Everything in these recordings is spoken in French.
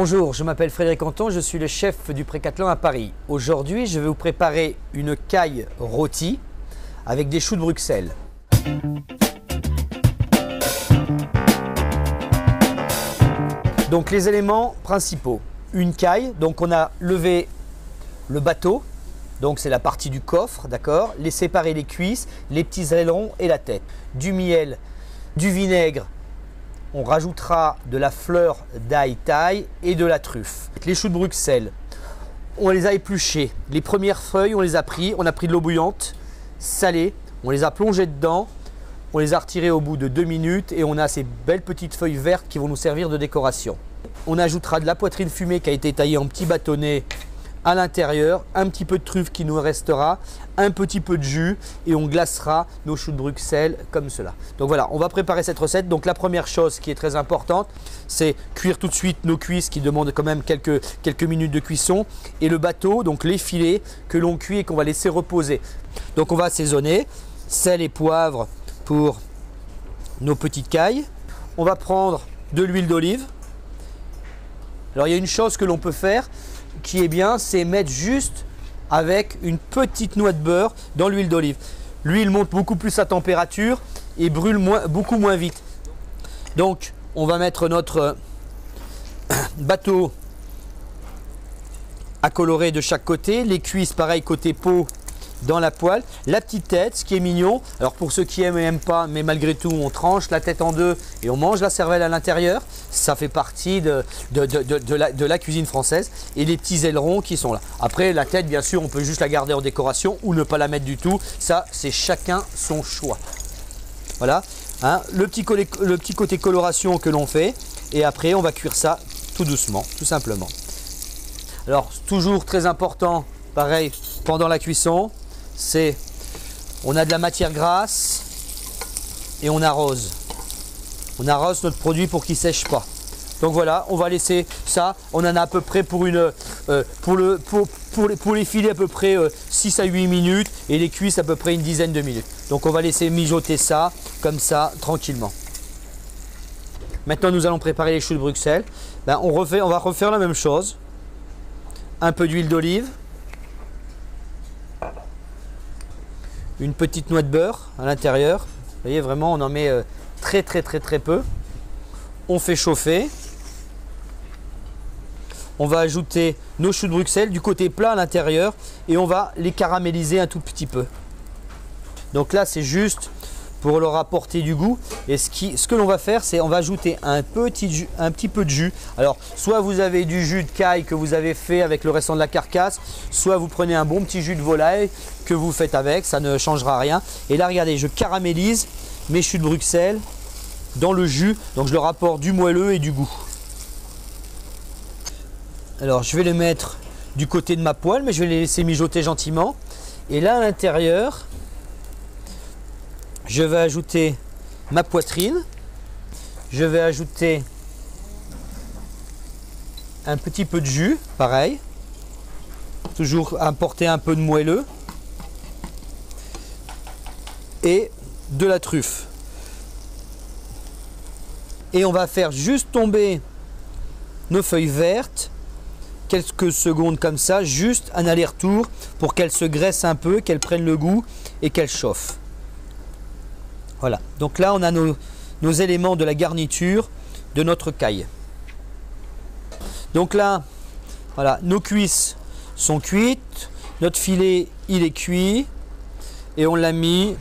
Bonjour, je m'appelle Frédéric Anton, je suis le chef du Pré-Catelan à Paris. Aujourd'hui, je vais vous préparer une caille rôtie avec des choux de Bruxelles. Donc les éléments principaux, une caille, donc on a levé le bateau, donc c'est la partie du coffre, d'accord, les séparer les cuisses, les petits ailerons et la tête, du miel, du vinaigre. On rajoutera de la fleur d'ail taille et de la truffe. Les choux de Bruxelles, on les a épluchés. Les premières feuilles, on les a pris. On a pris de l'eau bouillante, salée. On les a plongées dedans. On les a retirées au bout de 2 minutes et on a ces belles petites feuilles vertes qui vont nous servir de décoration. On ajoutera de la poitrine fumée qui a été taillée en petits bâtonnets à l'intérieur, un petit peu de truffe qui nous restera, un petit peu de jus et on glacera nos choux de Bruxelles comme cela. Donc voilà, on va préparer cette recette. Donc la première chose qui est très importante, c'est cuire tout de suite nos cuisses qui demandent quand même quelques minutes de cuisson et le bateau, donc les filets que l'on cuit et qu'on va laisser reposer. Donc on va assaisonner, sel et poivre pour nos petites cailles. On va prendre de l'huile d'olive. Alors il y a une chose que l'on peut faire qui est bien, c'est mettre juste avec une petite noix de beurre dans l'huile d'olive. L'huile monte beaucoup plus à température et brûle beaucoup moins vite. Donc on va mettre notre bateau à colorer de chaque côté, les cuisses pareil côté peau dans la poêle, la petite tête, ce qui est mignon. Alors pour ceux qui aiment et n'aiment pas, mais malgré tout on tranche la tête en deux et on mange la cervelle à l'intérieur. Ça fait partie de la cuisine française. Et les petits ailerons qui sont là. Après la tête, bien sûr, on peut juste la garder en décoration ou ne pas la mettre du tout. Ça, c'est chacun son choix. Voilà, hein, le petit côté coloration que l'on fait. Et après, on va cuire ça tout doucement, tout simplement. Alors, toujours très important, pareil, pendant la cuisson, c'est on a de la matière grasse et on arrose. On arrose notre produit pour qu'il ne sèche pas. Donc voilà, on va laisser ça. On en a à peu près pour les filets à peu près 6 à 8 minutes et les cuisses à peu près une dizaine de minutes. Donc on va laisser mijoter ça comme ça tranquillement. Maintenant nous allons préparer les choux de Bruxelles. Ben, on va refaire la même chose. Un peu d'huile d'olive. Une petite noix de beurre à l'intérieur. Vous voyez, vraiment on en met très peu. On fait chauffer. On va ajouter nos choux de Bruxelles du côté plat à l'intérieur et on va les caraméliser un tout petit peu. Donc là c'est juste pour leur apporter du goût. Et ce que l'on va faire, c'est on va ajouter un petit peu de jus. Alors soit vous avez du jus de caille que vous avez fait avec le restant de la carcasse, soit vous prenez un bon petit jus de volaille que vous faites avec, ça ne changera rien. Et là regardez, je caramélise mes choux de Bruxelles dans le jus, donc je leur apporte du moelleux et du goût. Alors je vais les mettre du côté de ma poêle, mais je vais les laisser mijoter gentiment. Et là à l'intérieur, je vais ajouter ma poitrine, je vais ajouter un petit peu de jus, pareil, toujours apporter un peu de moelleux et de la truffe. Et on va faire juste tomber nos feuilles vertes, quelques secondes comme ça, juste un aller-retour pour qu'elles se graissent un peu, qu'elles prennent le goût et qu'elles chauffent. Voilà, donc là on a nos éléments de la garniture de notre caille. Donc là, voilà, nos cuisses sont cuites, notre filet il est cuit et on l'a mis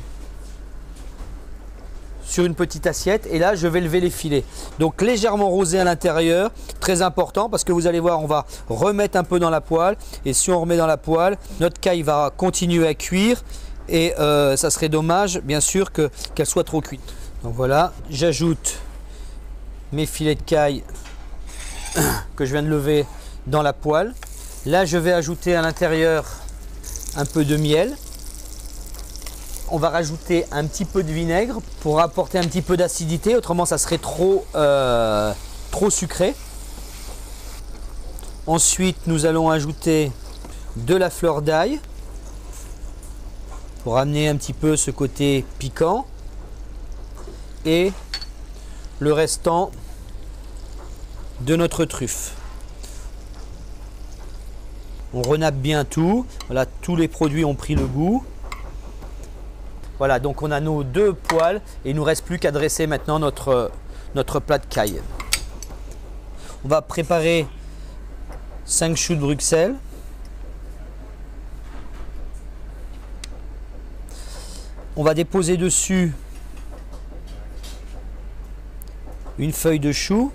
sur une petite assiette et là je vais lever les filets. Donc légèrement rosé à l'intérieur, très important parce que vous allez voir on va remettre un peu dans la poêle et si on remet dans la poêle, notre caille va continuer à cuire. Et ça serait dommage bien sûr qu'elle soit trop cuite. Donc voilà, j'ajoute mes filets de caille que je viens de lever dans la poêle. Là je vais ajouter à l'intérieur un peu de miel. On va rajouter un petit peu de vinaigre pour apporter un petit peu d'acidité, autrement ça serait trop sucré. Ensuite nous allons ajouter de la fleur d'ail pour amener un petit peu ce côté piquant et le restant de notre truffe. On renappe bien tout. Voilà, tous les produits ont pris le goût. Voilà, donc on a nos 2 poêles et il ne nous reste plus qu'à dresser maintenant notre plat de caille. On va préparer 5 choux de Bruxelles. On va déposer dessus une feuille de chou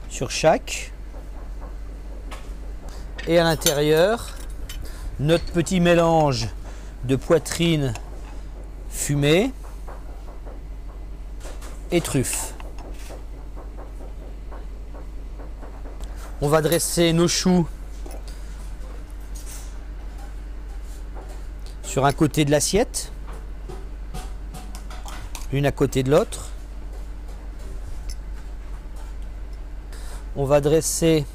sur chaque. Et à l'intérieur, notre petit mélange de poitrine fumée et truffes. On va dresser nos choux sur un côté de l'assiette, l'une à côté de l'autre. On va dresser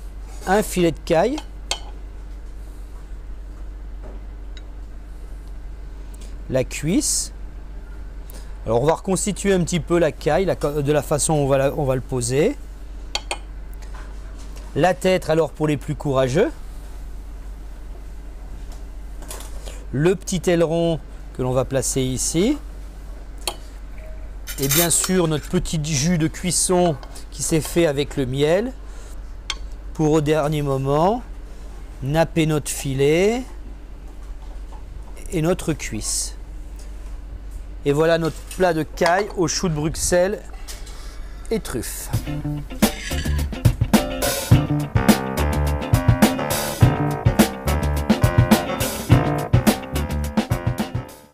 un filet de caille, la cuisse. Alors on va reconstituer un petit peu la caille de la façon dont on va le poser. La tête, alors pour les plus courageux. Le petit aileron que l'on va placer ici. Et bien sûr notre petit jus de cuisson qui s'est fait avec le miel. Pour au dernier moment, napper notre filet et notre cuisse. Et voilà notre plat de caille aux choux de Bruxelles et truffes.